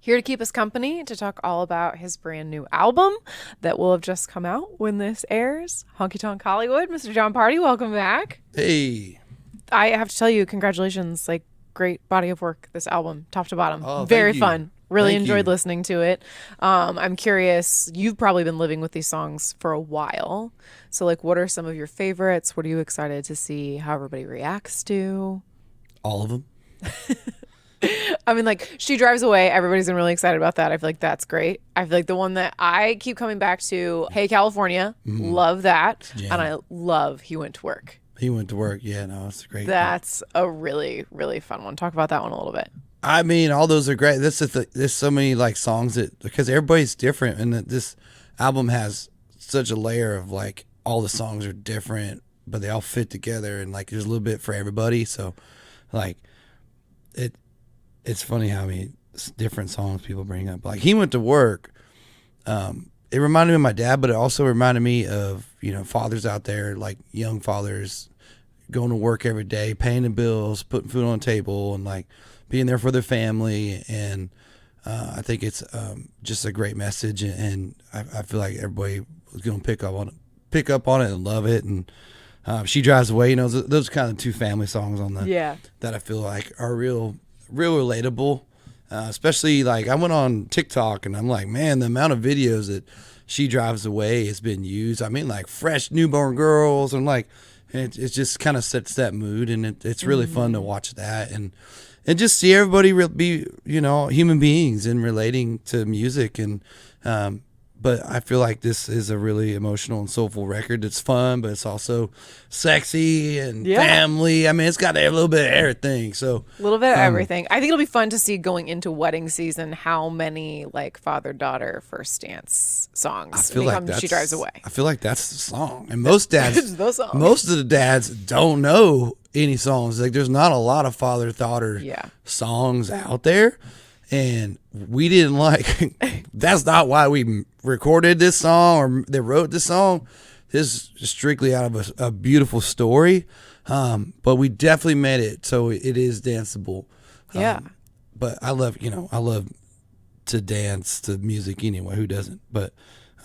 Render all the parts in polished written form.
Here to keep us company to talk all about his brand new album that will have just come out when this airs. Honkytonk Hollywood, Mr. Jon Pardi, welcome back. Hey. I have to tell you, congratulations. Like, great body of work, this album, top to bottom. Oh, Very thank you. fun. Really Thank enjoyed you. listening to it. I'm curious, you've probably been living with these songs for a while. So, like, what are some of your favorites? What are you excited to see how everybody reacts to? All of them. I mean, like, She Drives Away, everybody's been really excited about that. I feel like that's great. I feel like the one that I keep coming back to, Hey California, love that. Jam. And I love He Went to Work. He went to work. Yeah, no, it's great. That's a really, really fun one. Talk about that one a little bit. I mean, all those are great. There's so many like songs that, because everybody's different, and that this album has such a layer of like all the songs are different, but they all fit together, and like there's a little bit for everybody. So, like, it's funny how many different songs people bring up. Like He Went to Work. It reminded me of my dad, but it also reminded me of, fathers out there, like young fathers going to work every day, paying the bills, putting food on the table, and like being there for their family. And I think it's just a great message, and I feel like everybody was going to pick up on it and love it. And She Drives Away, those kind of two family songs on that I feel like are real relatable. Especially like I went on TikTok and I'm like, man, the amount of videos that She Drives Away has been used. I mean, like fresh newborn girls, and like it just kind of sets that mood, and it's really fun to watch that and just see everybody be human beings and relating to music. And but I feel like this is a really emotional and soulful record. It's fun, but it's also sexy and family. I mean, it's got a little bit of everything. So a little bit of everything. I think it'll be fun to see going into wedding season how many like father-daughter first dance songs become She Drives Away. I feel like that's the song. And most dads, Those songs. most of the dads don't know any songs. Like there's not a lot of father-daughter songs out there. And we didn't like, that's not why we recorded this song or they wrote this song. This is strictly out of a beautiful story. But we definitely made it so it is danceable. Yeah. But I love to dance to music anyway. Who doesn't? But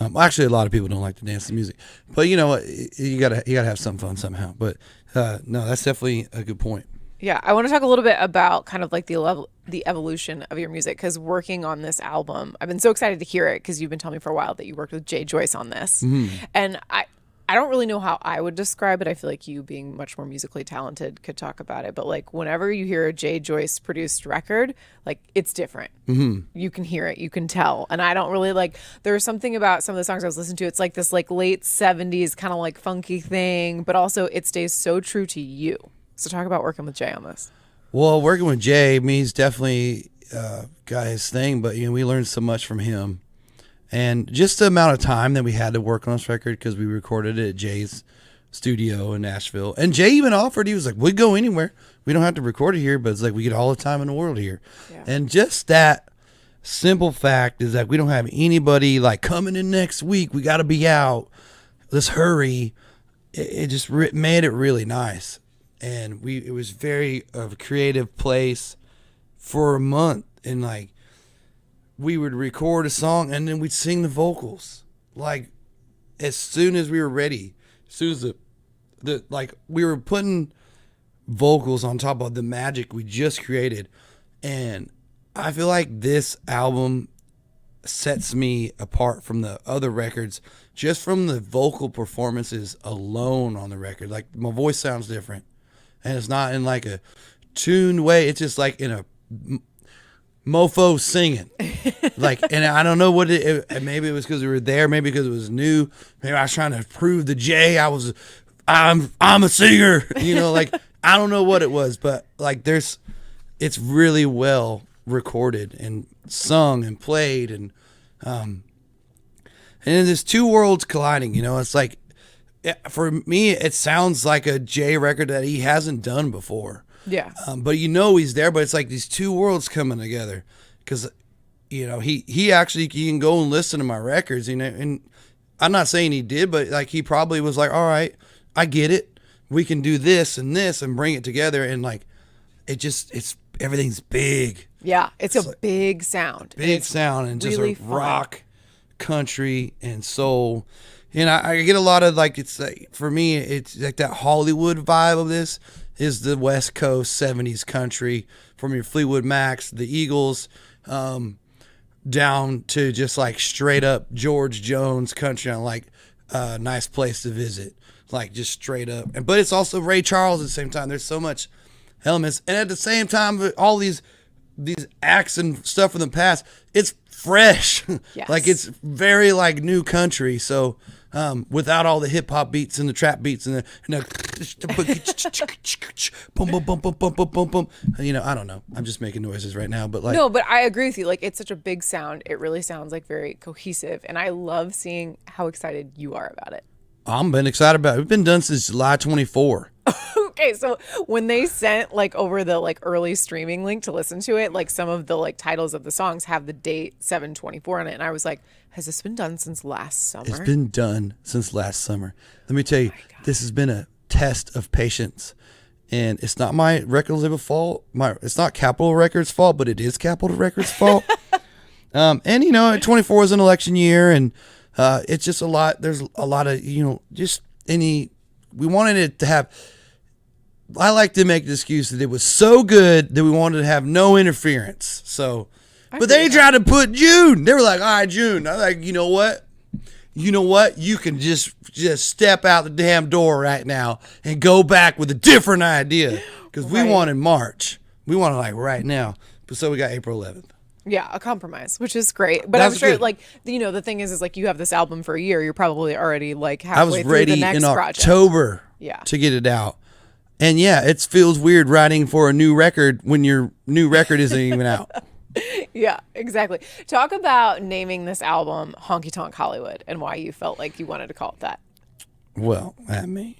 actually, a lot of people don't like to dance to music. But you know what? You gotta have some fun somehow. But no, that's definitely a good point. Yeah, I want to talk a little bit about kind of like the evolution of your music, because working on this album, I've been so excited to hear it because you've been telling me for a while that you worked with Jay Joyce on this. And I don't really know how I would describe it. I feel like you, being much more musically talented, could talk about it. But like whenever you hear a Jay Joyce produced record, like it's different. You can hear it, you can tell. And I don't really like, there's something about some of the songs I was listening to. It's like this like late 70s kind of like funky thing, but also it stays so true to you. So talk about working with Jay on this. Well, working with Jay, I mean, he's definitely got his thing, but we learned so much from him. And just the amount of time that we had to work on this record, because we recorded it at Jay's studio in Nashville. And Jay even offered, he was like, we'd go anywhere. We don't have to record it here, but it's like we get all the time in the world here. Yeah. And just that simple fact is that we don't have anybody like coming in next week. We got to be out. Let's hurry. It just made it really nice. And it was very a creative place for a month, and like we would record a song and then we'd sing the vocals like as soon as we were ready, as soon as the like we were putting vocals on top of the magic we just created. And I feel like this album sets me apart from the other records just from the vocal performances alone on the record. Like my voice sounds different. And it's not in like a tuned way. It's just like in a mofo singing. Like, and I don't know what maybe it was because we were there. Maybe because it was new. Maybe I was trying to prove to Jay I'm a singer. Like I don't know what it was, but like it's really well recorded and sung and played, and there's two worlds colliding. It's like. For me, it sounds like a Jay record that he hasn't done before. Yeah. But he's there, but it's like these two worlds coming together. Because, he actually, you can go and listen to my records, and I'm not saying he did, but like he probably was like, all right, I get it. We can do this and bring it together. And like, it's everything's big. Yeah, it's a big sound. Big sound and just really a fun. rock, country, and soul. And I get a lot of like, it's like, for me, it's like that Hollywood vibe of this is the West Coast 70s country, from your Fleetwood Macs, the Eagles, down to just like straight up George Jones country on like Nice Place to Visit, like just straight up. But it's also Ray Charles at the same time. There's so much elements, and at the same time, all these acts and stuff from the past, it's fresh. Yes. Like it's very like new country. So without all the hip hop beats and the trap beats and the boom, boom, boom, boom, boom, boom, boom, boom. You know, I don't know. I'm just making noises right now, but like, No, but I agree with you. Like, it's such a big sound. It really sounds like very cohesive, and I love seeing how excited you are about it. I'm been excited about it. We've been done since July 24. Okay, so when they sent like over the like early streaming link to listen to it, like some of the like titles of the songs have the date 7/24 on it, and I was like, has this been done since last summer? It's been done since last summer. Let me tell you, this has been a test of patience, and it's not my record label fault. It's not Capitol Records' fault, but it is Capitol Records' fault. And you know, 24 is an election year, and it's just a lot. There's a lot of, you know, just we wanted it to have. I like to make the excuse that it was so good that we wanted to have no interference. So, but they tried to put June. They were like, all right, June. I'm like, you know what? You can just step out the damn door right now and go back with a different idea. Because we wanted March. We wanted like right now. But so we got April 11th. Yeah, a compromise, which is great. But That's I'm sure, good. like, you know, the thing is like you have this album for a year. You're probably already like I was halfway through ready the next in project. October Yeah. to get it out. And yeah, it feels weird writing for a new record when your new record isn't even out. Yeah, exactly. Talk about naming this album Honkytonk Hollywood and why you felt like you wanted to call it that. Well, I mean,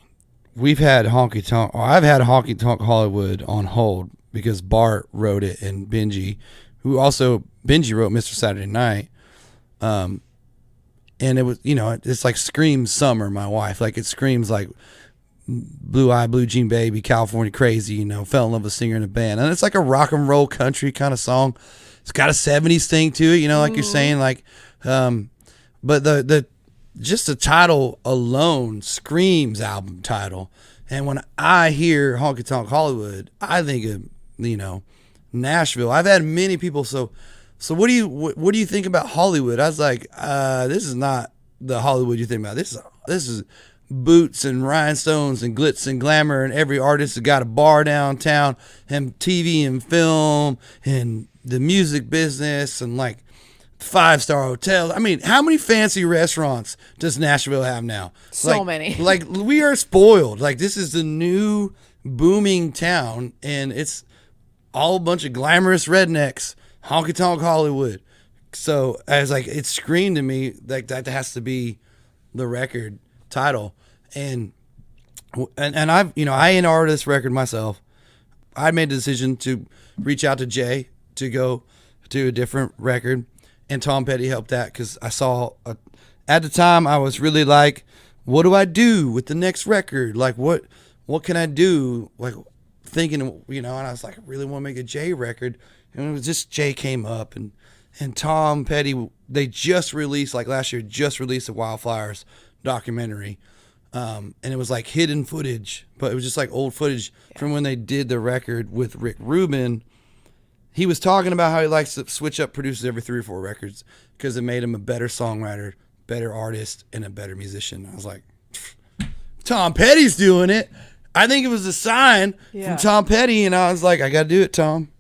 we've had Honkytonk. I've had Honkytonk Hollywood on hold because Bart wrote it and Benji, who also Benji wrote Mr. Saturday Night. And it was, you know, it's like screams summer. My wife, like it screams like Blue Eye, Blue Jean Baby, California Crazy. You know, fell in love with a singer in a band, and it's like a rock and roll country kind of song. It's got a 70s thing to it, you know, like you're saying, like, but the just the title alone screams album title. And when I hear Honky Tonk Hollywood, I think of, you know, Nashville. I've had many people. So what do you think about Hollywood? I was like, this is not the Hollywood you think about. This is boots and rhinestones and glitz and glamour, and every artist has got a bar downtown, and TV and film and the music business and like 5-star hotels. I mean, how many fancy restaurants does Nashville have now? So many. Like, we are spoiled. Like, this is the new booming town, and it's all a bunch of glamorous rednecks. Honky Tonk Hollywood. So I was like, it screamed to me like that has to be the record title. And I've, you know, I A&R'd this record myself. I made the decision to reach out to Jay to go to a different record, and Tom Petty helped that because I saw at the time I was really like, what do I do with the next record? Like, what can I do? Like, thinking, you know, and I was like, I really want to make a Jay record. And it was just Jay came up, and Tom Petty, they just released, like last year, just released the Wildflowers documentary. And it was like hidden footage, but it was just like old footage from when they did the record with Rick Rubin. He was talking about how he likes to switch up producers every 3 or 4 records because it made him a better songwriter, better artist, and a better musician. I was like, Tom Petty's doing it. I think it was a sign from Tom Petty, and I was like, I got to do it, Tom.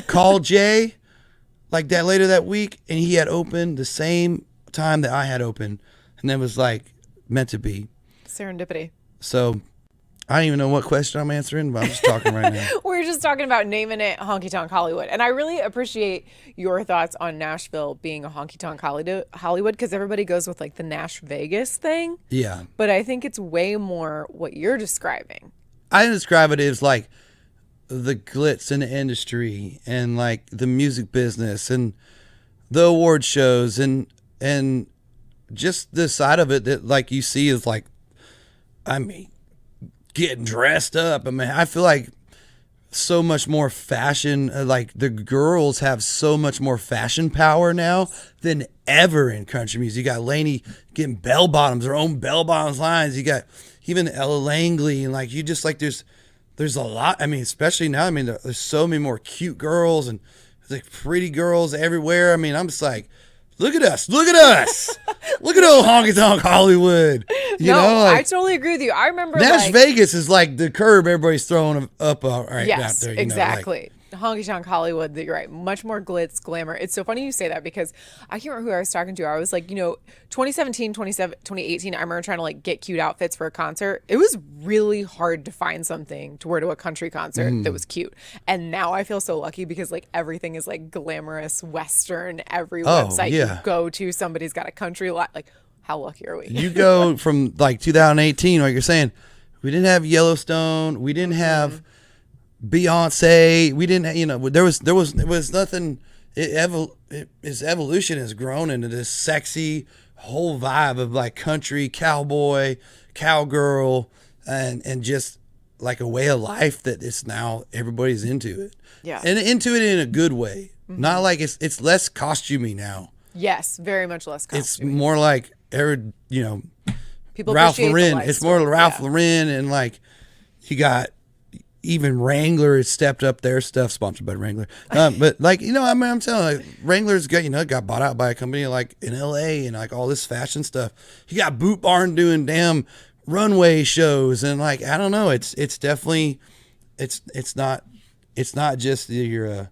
Called Jay like that later that week, and he had opened the same time that I had opened, and it was like meant to be. Serendipity. So I don't even know what question I'm answering, but I'm just talking right now. We're just talking about naming it Honky Tonk Hollywood. And I really appreciate your thoughts on Nashville being a Honky Tonk Hollywood, because everybody goes with like the Nash Vegas thing. Yeah. But I think it's way more what you're describing. I describe it as like the glitz in the industry and like the music business and the award shows and just the side of it that like you see is like, I mean, getting dressed up. I mean, I feel like so much more fashion. Like the girls have so much more fashion power now than ever in country music. You got Lainey getting bell bottoms, her own bell bottoms lines. You got even Ella Langley, and like you just like there's a lot. I mean, especially now. I mean, there's so many more cute girls and there's like pretty girls everywhere. I mean, I'm just like, look at us, look at us, look at old Honkytonk Hollywood. You know, like, I totally agree with you. I remember Vegas is like the curb everybody's throwing up right out there. You exactly. Know, like, Honkytonk Hollywood, you're right. Much more glitz, glamour. It's so funny you say that because I can't remember who I was talking to. I was like, 2017, 2018, I remember trying to like get cute outfits for a concert. It was really hard to find something to wear to a country concert that was cute. And now I feel so lucky because like everything is like glamorous, Western. Every website you go to, somebody's got a country lot. Like, how lucky are we? You go from like 2018, like you're saying, we didn't have Yellowstone. We didn't have Beyonce. We didn't, there was nothing. His evolution has grown into this sexy whole vibe of like country, cowboy, cowgirl, and just like a way of life that it's now everybody's into it. Yeah. And into it in a good way. Not like it's less costumey now. Yes, very much less costumey. It's more like people Ralph Lauren. It's more Ralph Lauren, and like you got even Wrangler has stepped up their stuff, sponsored by Wrangler. But like, I'm telling you, like, Wrangler's got bought out by a company like in LA and like all this fashion stuff. You got Boot Barn doing damn runway shows, and like, I don't know, it's definitely, it's not just your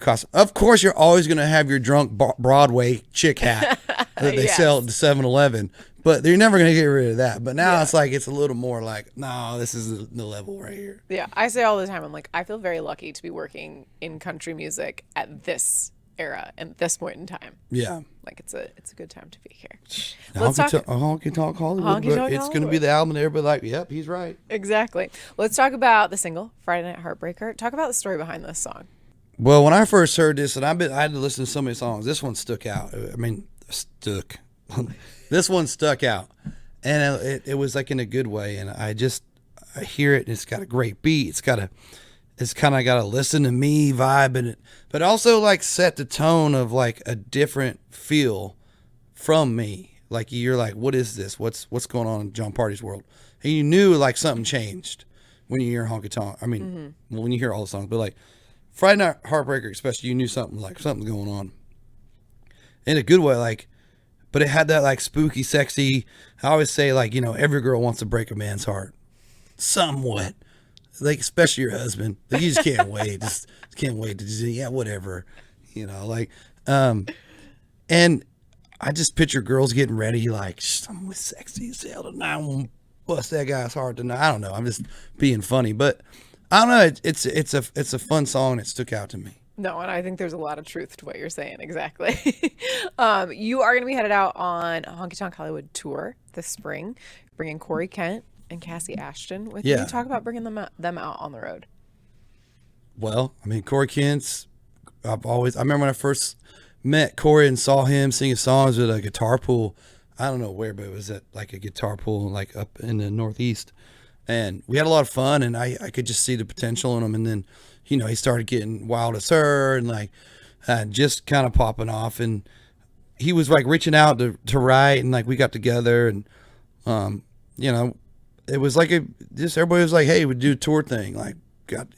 costume. Of course, you're always going to have your drunk Broadway chick hat that they sell at the 7-Eleven, but they're never going to get rid of that. But now it's like, it's a little more like, no, this is the level right here. Yeah, I say all the time, I'm like, I feel very lucky to be working in country music at this era and this point in time. Yeah. Like, it's a good time to be here. Honkytonk Hollywood. It's going to be the album there, but like, yep, he's right. Exactly. Let's talk about the single, Friday Night Heartbreaker. Talk about the story behind this song. Well, when I first heard this, and I had to listen to so many songs, this one stuck out. This one stuck out, and it was like in a good way. And I hear it, and it's got a great beat. It's kind of got a listen to me vibe in it, but also like set the tone of like a different feel from me. Like you're like, what is this? What's going on in Jon Pardi's world? And you knew like something changed when you hear Honky Tonk. I mean, when you hear all the songs, but like Friday Night Heartbreaker, especially, you knew something's going on in a good way. Like, but it had that like spooky, sexy. I always say like, every girl wants to break a man's heart, somewhat. Like, especially your husband. Like, you just can't wait. Just can't wait to just, whatever. Like, and I just picture girls getting ready, like, I'm sexy as hell tonight. I'm gonna bust that guy's heart tonight. I don't know. I'm just being funny, but I don't know. It's a fun song. It stuck out to me. No, and I think there's a lot of truth to what you're saying. Exactly. You are going to be headed out on a Honkytonk Hollywood tour this spring, bringing Corey Kent and Cassie Ashton with you. Talk about bringing them out on the road. Well, I mean, Corey Kent's, I remember when I first met Corey and saw him singing songs at a guitar pool. I don't know where, but it was at like a guitar pool like up in the Northeast. And we had a lot of fun, and I could just see the potential in him. And then, he started getting Wild as Her and like just kind of popping off. And he was like reaching out to write, and like we got together, and it was like everybody was like, hey, we do a tour thing. Like,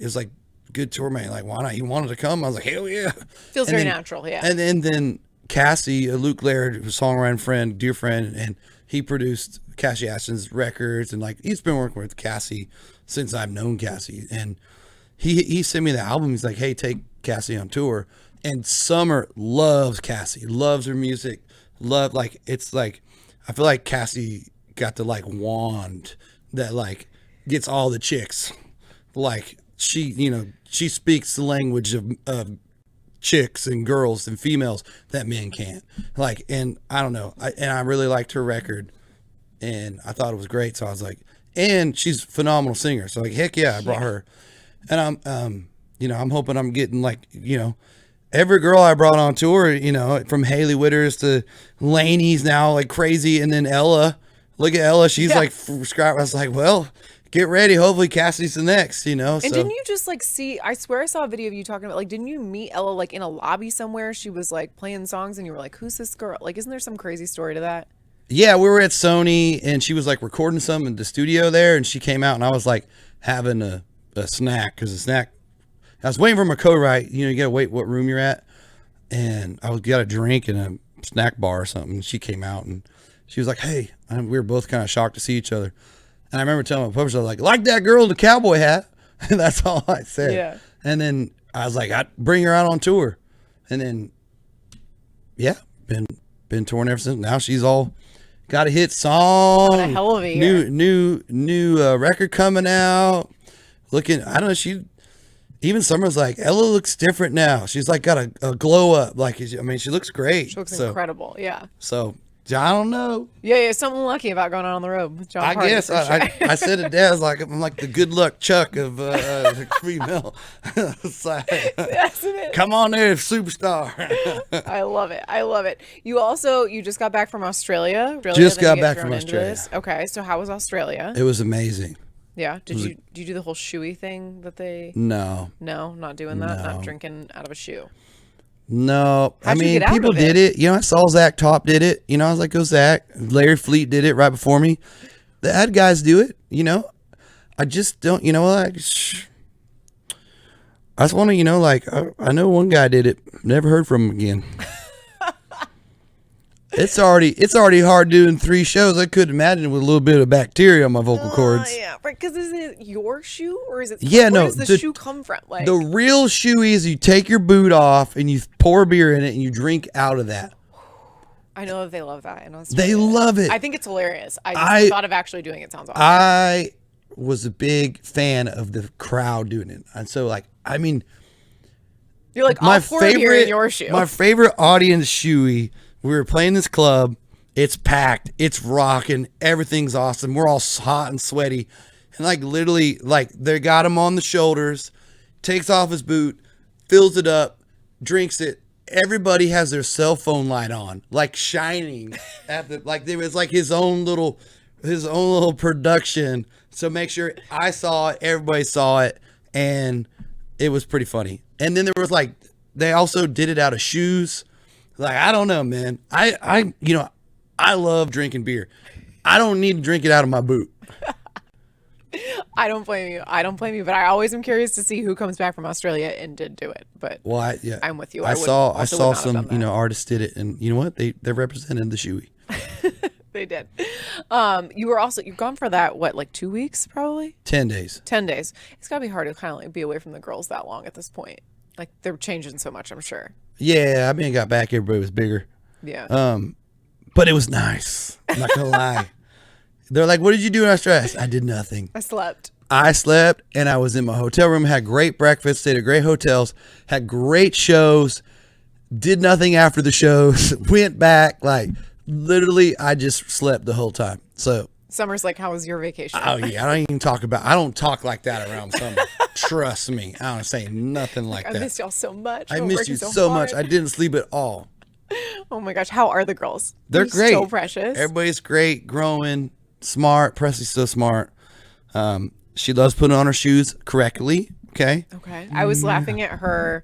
it's like good tour man. Like, why not? He wanted to come. I was like, hell yeah. Feels very natural, yeah. And then Cassie, Luke Laird, songwriter friend, dear friend, and he produced Cassie Ashton's records, and like he's been working with Cassie since I've known Cassie. And he sent me the album. He's like, hey, take Cassie on tour. And Summer loves Cassie, loves her music, it's like I feel like Cassie got the like wand that like gets all the chicks. Like she speaks the language of chicks and girls and females that men can't. Like, and I don't know. I really liked her record, and I thought it was great. So I was like, and she's a phenomenal singer. So like, heck yeah, I brought her. And I'm hoping I'm getting like, every girl I brought on tour, from Haley Witters to Lainey's now like crazy. And then Ella, look at Ella. She's like, subscribed. I was like, well, get ready. Hopefully Cassidy's the next, you know. And didn't you just like see, I swear I saw a video of you talking about like, didn't you meet Ella like in a lobby somewhere? She was like playing songs and you were like, who's this girl? Like, isn't there some crazy story to that? Yeah, we were at Sony and she was like recording something in the studio there, and she came out and I was like having a snack, because I was waiting for my co-write. You know, you gotta wait what room you're at, and I got a drink and a snack bar or something. She came out and she was like, hey, we were both kind of shocked to see each other. And I remember telling my publisher, I was like that girl in the cowboy hat. And that's all I said. Yeah. And then I was like, I'd bring her out on tour. And then, yeah, been touring ever since. Now she's all got a hit song. What a hell of a year. New record coming out. Looking, I don't know, even Summer's like, Ella looks different now. She's like got a glow up. Like, I mean, she looks great. She looks incredible. Yeah. So I don't know. Yeah, something lucky about going out on the road with Jon Pardi. I guess I said to Dad, I'm like the good luck Chuck of female. It's like, come on there, superstar. I love it. You just got back from Australia. Just got back from Australia. Okay, so how was Australia? It was amazing. Yeah. Did you do the whole shoey thing that they? No, not doing that. Not drinking out of a shoe. No, How'd you get out people of did it. You know, I saw Zach Top did it. You know, I was like, go Zach. Larry Fleet did it right before me. The ad guys do it. You know, I just don't. You know what? I just want to. You know, like I know one guy did it. Never heard from him again. It's already hard doing 3 shows. I couldn't imagine with a little bit of bacteria on my vocal cords. Yeah, right. Because is it your shoe or is it? Yeah, where no. does the shoe come from? Like the real shoey is you take your boot off and you pour beer in it and you drink out of that. I know that they love that. They love it. I think it's hilarious. I thought of actually doing it. Sounds awesome. I was a big fan of the crowd doing it, and so like I mean, you're like I'll pour beer in your shoe. My favorite audience shoey. We were playing this club. It's packed. It's rocking. Everything's awesome. We're all hot and sweaty. And like literally, like they got him on the shoulders, takes off his boot, fills it up, drinks it. Everybody has their cell phone light on, like shining at the, like there was like his own little production. So make sure I saw it, everybody saw it, and it was pretty funny. And then there was like, they also did it out of shoes. Like, I don't know, man. I love drinking beer. I don't need to drink it out of my boot. I don't blame you. But I always am curious to see who comes back from Australia and did do it. But I'm with you. I saw some, artists did it, and you know what? They represented the shoey. They did. You've gone for that, what, like 2 weeks probably? 10 days. 10 days. It's gotta be hard to kind of like be away from the girls that long at this point. Like they're changing so much, I'm sure. Yeah, I mean, got back, everybody was bigger. Yeah. But it was nice. I'm not gonna lie. They're like, "What did you do in Australia?" I did nothing. I slept, and I was in my hotel room. Had great breakfast. Stayed at great hotels. Had great shows. Did nothing after the shows. Went back. Like literally, I just slept the whole time. So Summer's like, "How was your vacation?" Oh yeah, I don't talk like that around Summer. Trust me, I don't say nothing like that. I missed y'all so much. I missed you so much. I didn't sleep at all. Oh my gosh, how are the girls? They're great. So precious. Everybody's great, growing, smart. Presley's so smart. She loves putting on her shoes correctly. Okay. I was laughing at her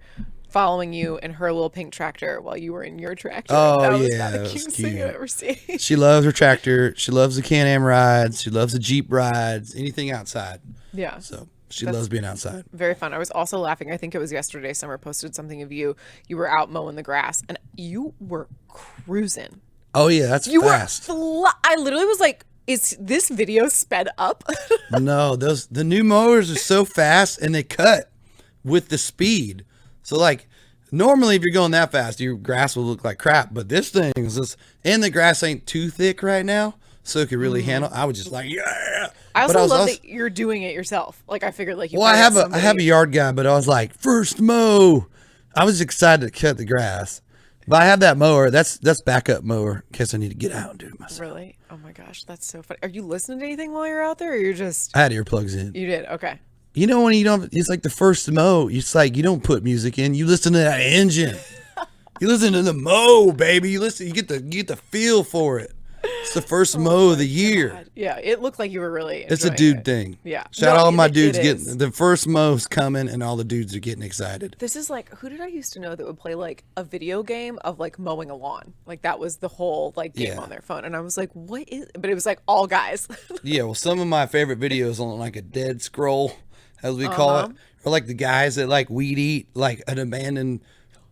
following you in her little pink tractor while you were in your tractor. Oh, that was yeah, about the that was cutest thing cute. I've ever seen. She loves her tractor. She loves the Can-Am rides. She loves the Jeep rides. Anything outside. Yeah. So she loves being outside. Very fun. I was also laughing. I think it was yesterday. Summer posted something of you. You were out mowing the grass, and you were cruising. Oh yeah, that's fast. I literally was like, "Is this video sped up?" No, the new mowers are so fast, and they cut with the speed. So like. Normally, if you're going that fast, your grass will look like crap. But this thing is just, and the grass ain't too thick right now, so it could really handle. I was just like, yeah. I also love that you're doing it yourself. Like I figured, like you. Well, I have a yard guy, but I was like, first mow. I was excited to cut the grass, but I have that mower. That's backup mower in case I need to get out and do it myself. Really? Oh my gosh, that's so funny. Are you listening to anything while you're out there, or you're just? I had earplugs in. You did, okay. You know when you don't, it's like the first mow, it's like you don't put music in, you listen to that engine. You listen to the mow, baby. You get the feel for it. It's the first mow of the year. God. Yeah, it looked like you were really It's a enjoying dude it. thing. Yeah. Shout out all my it dudes is. getting the first mow's coming, and all the dudes are getting excited. This is like, who did I used to know that would play like a video game of like mowing a lawn? Like that was the whole like game Yeah. on their phone. And I was like, what is, but it was like all guys. Yeah, well, some of my favorite videos on like a dead scroll, as we call it, or like the guys that like weed eat like an abandoned,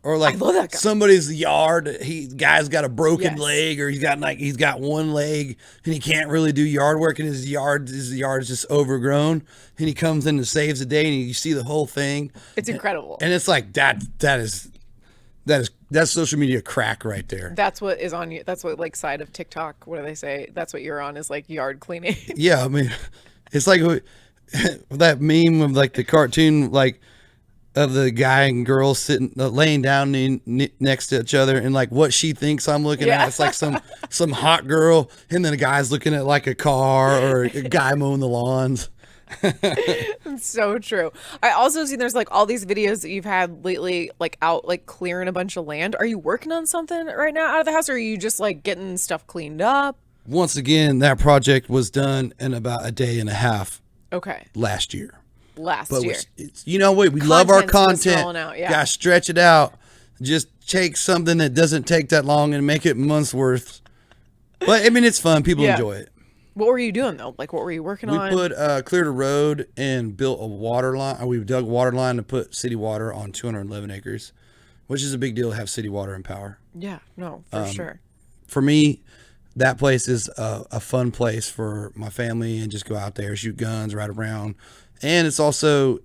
or like love that guy. somebody's yard. Guy's got a broken Yes. leg, or he's got one leg and he can't really do yard work, and his yard is just overgrown, and he comes in and saves the day, and you see the whole thing. It's incredible. And it's like that's social media crack right there. That's what is on you. That's what like side of TikTok. What do they say? That's what you're on is like yard cleaning. Yeah, I mean, it's like that meme of like the cartoon, like of the guy and girl sitting, laying down next to each other, and like what she thinks I'm looking Yeah. at. It's like some hot girl, and then a guy's looking at like a car, or a guy mowing the lawns. So true. I also see there's like all these videos that you've had lately, like out like clearing a bunch of land. Are you working on something right now out of the house, or are you just like getting stuff cleaned up? Once again, that project was done in about a day and a half Okay. last year. Last But year. we love our Content's just content. rolling out, yeah. Gotta stretch it out. Just take something that doesn't take that long and make it months worth. But I mean, it's fun. People Yeah. enjoy it. What were you doing though? Like what were you working We on? put cleared a road and built a water line. We dug a water line to put city water on 211 acres, which is a big deal to have city water and power. Yeah, no, for sure. For me, that place is a fun place for my family, and just go out there, shoot guns, ride around. And it's also,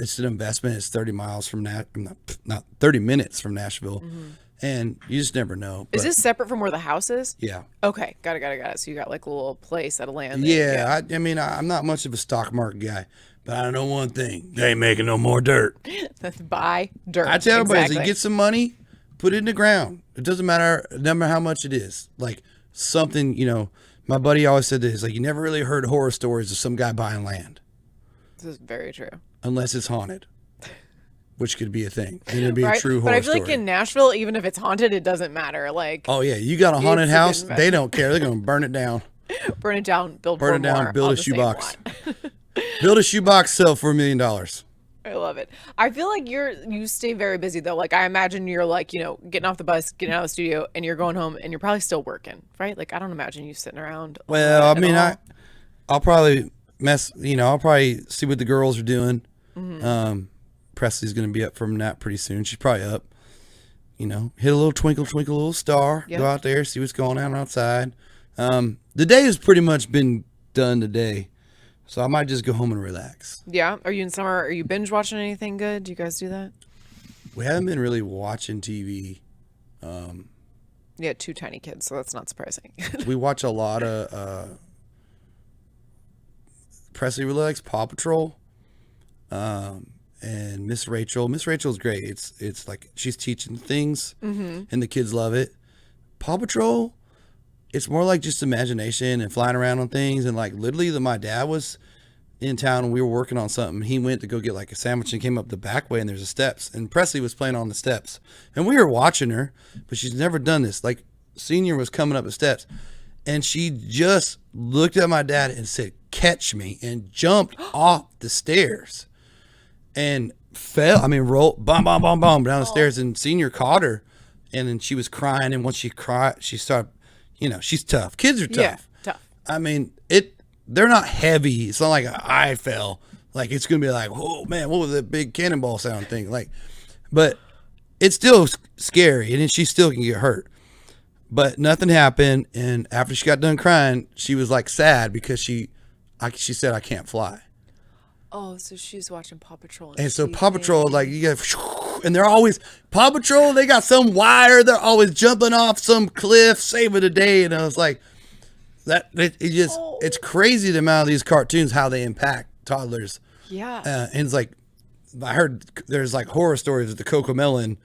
it's an investment. It's 30 miles from not 30 minutes from Nashville. And you just never know. Is But, this separate from where the house is? yeah. Okay, got it. So you got like a little place at a land. Yeah. I mean, I'm not much of a stock market guy, but I know one thing. They ain't making no more dirt. Buy dirt. I tell everybody, exactly. so you get some money, put it in the ground. It doesn't matter, no matter how much it is. Like something, my buddy always said this, like you never really heard horror stories of some guy buying land This is very true. unless it's haunted, which could be a thing. And it'd be Right? a true But horror I feel story. like in Nashville, even if it's haunted, it doesn't matter. Like Oh yeah, you got a haunted It's a good house, investment. they don't care. They're going to burn it down. burn it down, build Burn four it down, more build on a the same shoebox. lot. Build a shoebox, sell for $1 million. I love it. I feel like you stay very busy though. Like I imagine you're like, getting off the bus, getting out of the studio, and you're going home and you're probably still working, right? Like I don't imagine you sitting around. Well, I at mean, all. I'll probably I'll probably see what the girls are doing. Presley's going to be up from a nap pretty soon. She's probably up. Hit a little twinkle, twinkle, little star. Yep. Go out there, see what's going on outside. The day has pretty much been done today, so I might just go home and relax. Yeah. Are you in summer? Are you binge watching anything good? Do you guys do that? We haven't been really watching TV. Yeah, 2 tiny kids, so that's not surprising. We watch a lot of Presley really likes Paw Patrol. And Miss Rachel. Miss Rachel's great. It's like she's teaching things, and the kids love it. Paw Patrol, it's more like just imagination and flying around on things. And like literally, my dad was in town and we were working on something. He went to go get like a sandwich and came up the back way, and there's a steps. And Presley was playing on the steps, and we were watching her, but she's never done this. Like Senior was coming up the steps, and she just looked at my dad and said, "Catch me," and jumped off the stairs. And fell, rolled, boom, boom, boom, boom, down the stairs, and Senior caught her, and then she was crying, and once she cried, she started, she's tough. Kids are tough. Yeah, tough. They're not heavy. It's not like I fell. Like, it's going to be like, oh, man, what was that big cannonball sound thing? Like, but it's still scary, and then she still can get hurt. But nothing happened, and after she got done crying, she was, like, sad because she said, I can't fly. Oh, so she's watching Paw Patrol. And so Paw Patrol, like you got, and they're always Paw Patrol. They got some wire. They're always jumping off some cliff, saving the day. And I was like, it's crazy the amount of these cartoons, how they impact toddlers. Yeah. And it's like, I heard there's like horror stories of the Coco Melon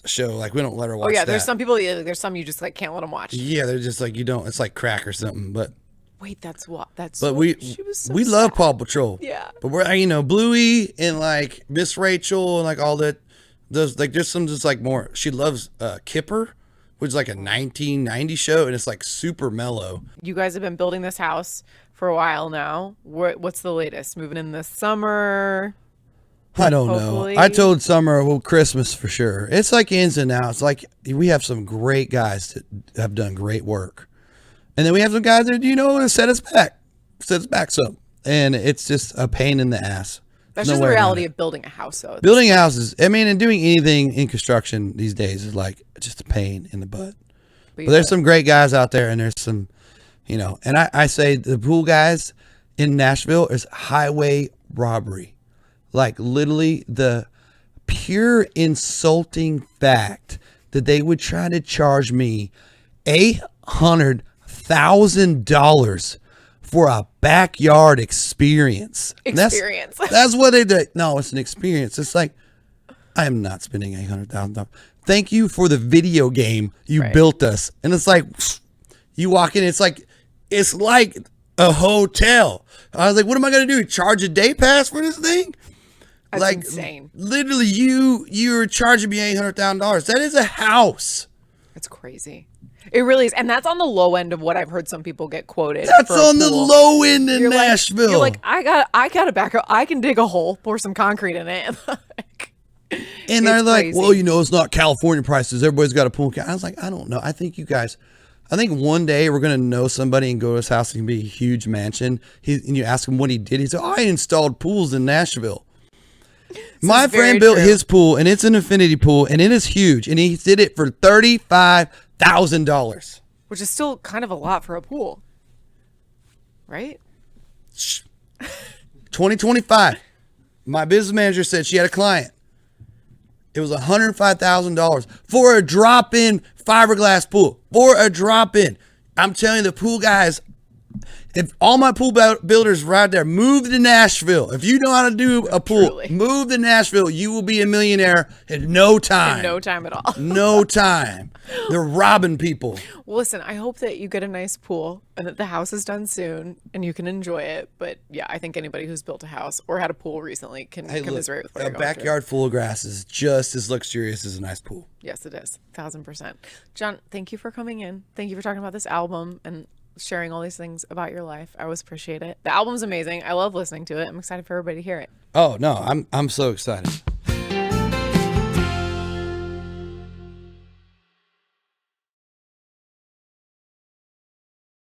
show. Like we don't let her watch. Oh yeah, that. there's some people. There's some you just like can't let them watch. Yeah, they're just like you don't. It's like crack or something. But Wait, that's what. That's. But she was so we love sad. Paw Patrol. Yeah. But we're Bluey and like Miss Rachel and like all that. There's some just like more. She loves Kipper, which is like a 1990 show, and it's like super mellow. You guys have been building this house for a while now. What's the latest? Moving in this summer? I don't Hopefully. know. I told Summer, well, Christmas for sure. It's like ins and outs. Like we have some great guys that have done great work. And then we have some guys that, want to set us back some. And it's just a pain in the ass. That's just the reality of building a house, though. Building houses, and doing anything in construction these days is like just a pain in the butt. But there's some great guys out there, and there's some, and I say the pool guys in Nashville is highway robbery. Like literally the pure insulting fact that they would try to charge me $800,000 for a backyard experience. That's what they do. No, it's an experience. It's like, I am not spending $800,000. Thank you for the video game you built us. And it's like, you walk in, it's like a hotel. I was like, what am I going to do? Charge a day pass for this thing? That's insane. Literally, you're charging me $800,000. That is a house. It's crazy. It really is. And that's on the low end of what I've heard some people get quoted. That's on the low end in Nashville. You're like, I got a backup. I can dig a hole, pour some concrete in it. And they're like, well, it's not California prices. Everybody's got a pool. I was like, I don't know. I think one day we're going to know somebody and go to his house. It can be a huge mansion. And you ask him what he did. He said, I installed pools in Nashville. My friend built his pool, and it's an infinity pool, and it is huge. And he did it for $35,000. Which is still kind of a lot for a pool. Right? 2025. My business manager said she had a client. It was $105,000 for a drop-in fiberglass pool. For a drop-in. I'm telling you, the pool guys, if all my pool builders right there, move to Nashville. If you know how to do a pool, move to Nashville. You will be a millionaire in no time. In no time at all. No time. They're robbing people. Well, listen, I hope that you get a nice pool and that the house is done soon and you can enjoy it. But yeah, I think anybody who's built a house or had a pool recently can commiserate with what you're going backyard full of grass is just as luxurious as a nice pool. Yes, it is. 1,000%. Jon, thank you for coming in. Thank you for talking about this album and sharing all these things about your life. I always appreciate it. The album's amazing. I love listening to it. I'm excited for everybody to hear it. Oh, no, I'm so excited.